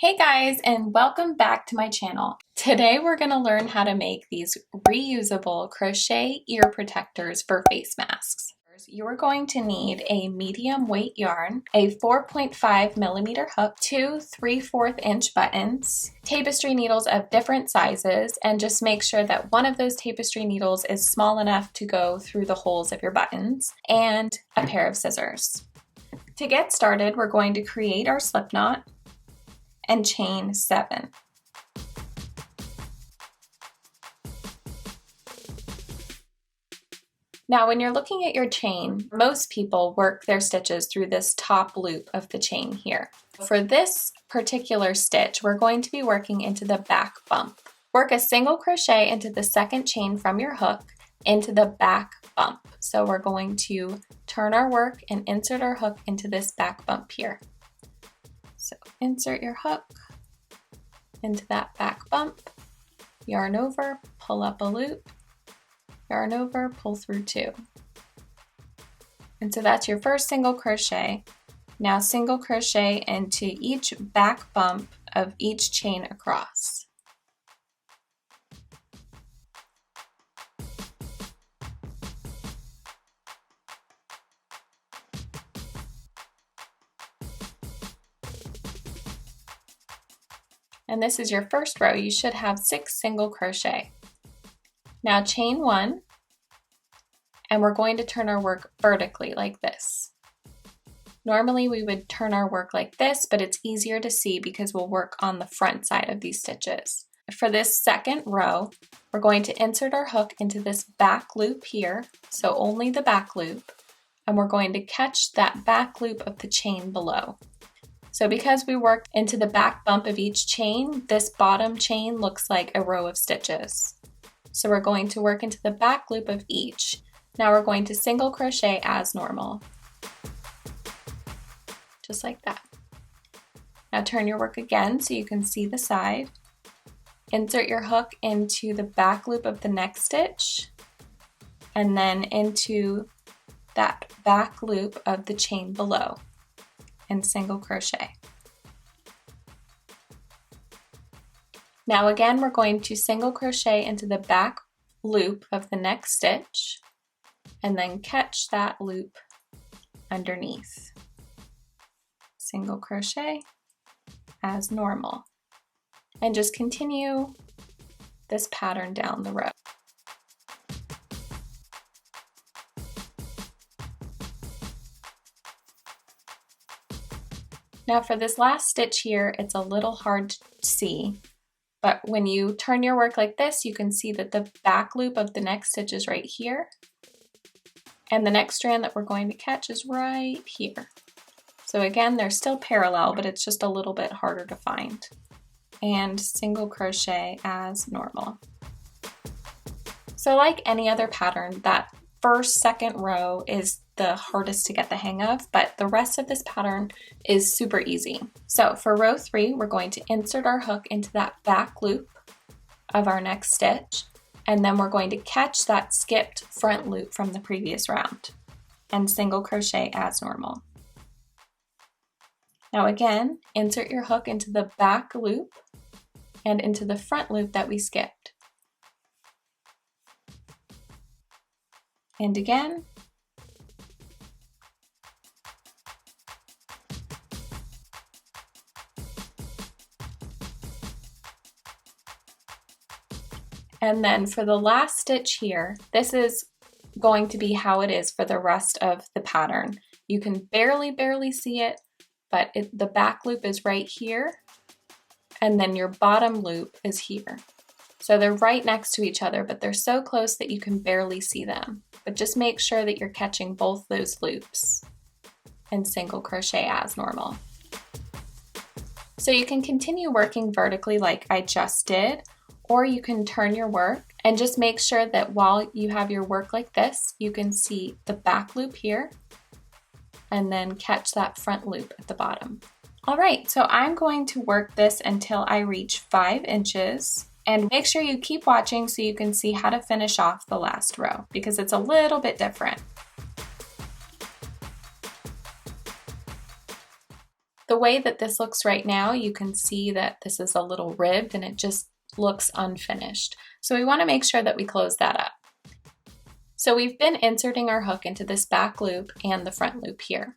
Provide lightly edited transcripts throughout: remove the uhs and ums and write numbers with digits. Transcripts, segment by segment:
Hey guys, and welcome back to my channel. Today we're going to learn how to make these reusable crochet ear protectors for face masks. You're going to need a medium weight yarn, a 4.5 millimeter hook, two 3/4 inch buttons, tapestry needles of different sizes, and just make sure that one of those tapestry needles is small enough to go through the holes of your buttons, and a pair of scissors. To get started, we're going to create our slip knot and chain 7. Now when you're looking at your chain, most people work their stitches through this top loop of the chain here. For this particular stitch, we're going to be working into the back bump. Work a single crochet into the second chain from your hook into the back bump. So we're going to turn our work and insert our hook into this back bump here. So insert your hook into that back bump, yarn over, pull up a loop, yarn over, pull through 2. And so that's your first single crochet. Now single crochet into each back bump of each chain across. And this is your first row. You should have 6 single crochet. Now chain 1, and we're going to turn our work vertically like this. Normally we would turn our work like this, but it's easier to see because we'll work on the front side of these stitches. For this second row, we're going to insert our hook into this back loop here, so only the back loop, and we're going to catch that back loop of the chain below. So because we worked into the back bump of each chain, this bottom chain looks like a row of stitches. So we're going to work into the back loop of each. Now we're going to single crochet as normal. Just like that. Now turn your work again so you can see the side. Insert your hook into the back loop of the next stitch, and then into that back loop of the chain below, and single crochet. Now again, we're going to single crochet into the back loop of the next stitch and then catch that loop underneath. Single crochet as normal. And just continue this pattern down the row. Now for this last stitch here, it's a little hard to see, but when you turn your work like this, you can see that the back loop of the next stitch is right here, and the next strand that we're going to catch is right here. So again, they're still parallel, but it's just a little bit harder to find. And single crochet as normal. So like any other pattern, that second row is the hardest to get the hang of, but the rest of this pattern is super easy. So for row 3, we're going to insert our hook into that back loop of our next stitch, and then we're going to catch that skipped front loop from the previous round and single crochet as normal. Now again, insert your hook into the back loop and into the front loop that we skipped. And again, and then for the last stitch here, this is going to be how it is for the rest of the pattern. You can barely see it, but the back loop is right here, and then your bottom loop is here. So they're right next to each other, but they're so close that you can barely see them. But just make sure that you're catching both those loops and single crochet as normal. So you can continue working vertically like I just did, or you can turn your work and just make sure that while you have your work like this, you can see the back loop here and then catch that front loop at the bottom. All right, so I'm going to work this until I reach 5 inches. And make sure you keep watching so you can see how to finish off the last row, because it's a little bit different. The way that this looks right now, you can see that this is a little ribbed and it just looks unfinished. So we want to make sure that we close that up. So we've been inserting our hook into this back loop and the front loop here.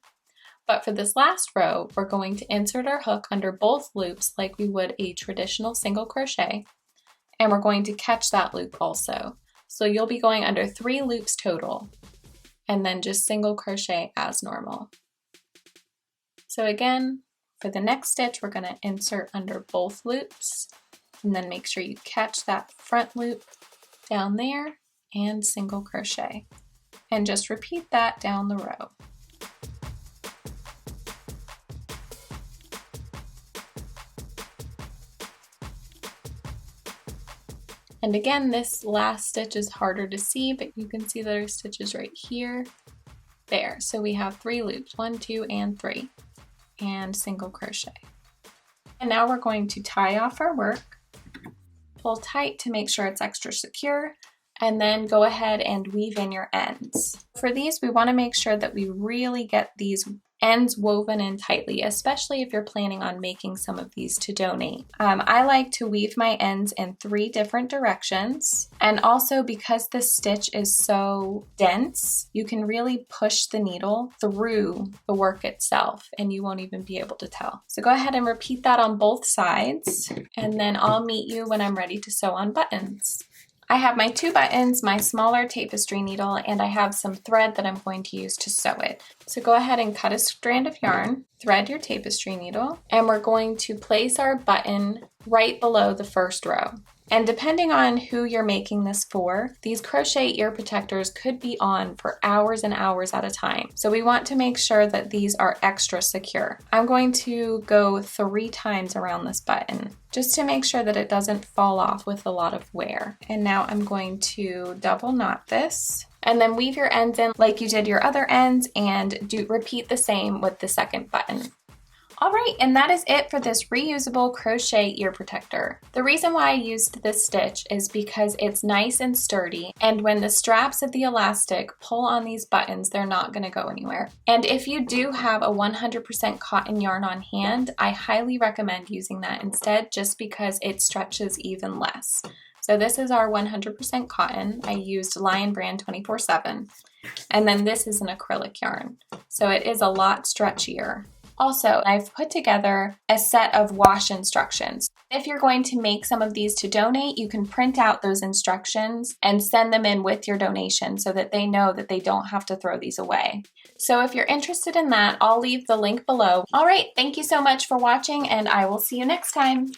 But for this last row, we're going to insert our hook under both loops like we would a traditional single crochet, and we're going to catch that loop also. So you'll be going under 3 loops total, and then just single crochet as normal. So again, for the next stitch, we're going to insert under both loops, and then make sure you catch that front loop down there and single crochet. And just repeat that down the row. And again, this last stitch is harder to see, but you can see that our stitch is right here. There, so we have 3 loops, 1, 2, and 3, and single crochet. And now we're going to tie off our work, pull tight to make sure it's extra secure, and then go ahead and weave in your ends. For these, we want to make sure that we really get these ends woven in tightly, especially if you're planning on making some of these to donate. I like to weave my ends in 3 different directions, and also because this stitch is so dense, you can really push the needle through the work itself and you won't even be able to tell. So go ahead and repeat that on both sides, and then I'll meet you when I'm ready to sew on buttons. I have my 2 buttons, my smaller tapestry needle, and I have some thread that I'm going to use to sew it. So go ahead and cut a strand of yarn, thread your tapestry needle, and we're going to place our button right below the first row. And depending on who you're making this for, these crochet ear protectors could be on for hours and hours at a time. So we want to make sure that these are extra secure. I'm going to go 3 times around this button just to make sure that it doesn't fall off with a lot of wear. And now I'm going to double knot this, and then weave your ends in like you did your other ends, and repeat the same with the second button. All right, and that is it for this reusable crochet ear protector. The reason why I used this stitch is because it's nice and sturdy, and when the straps of the elastic pull on these buttons, they're not gonna go anywhere. And if you do have a 100% cotton yarn on hand, I highly recommend using that instead, just because it stretches even less. So this is our 100% cotton. I used Lion Brand 24/7. And then this is an acrylic yarn. So it is a lot stretchier. Also, I've put together a set of wash instructions. If you're going to make some of these to donate, you can print out those instructions and send them in with your donation so that they know that they don't have to throw these away. So if you're interested in that, I'll leave the link below. All right, thank you so much for watching, and I will see you next time.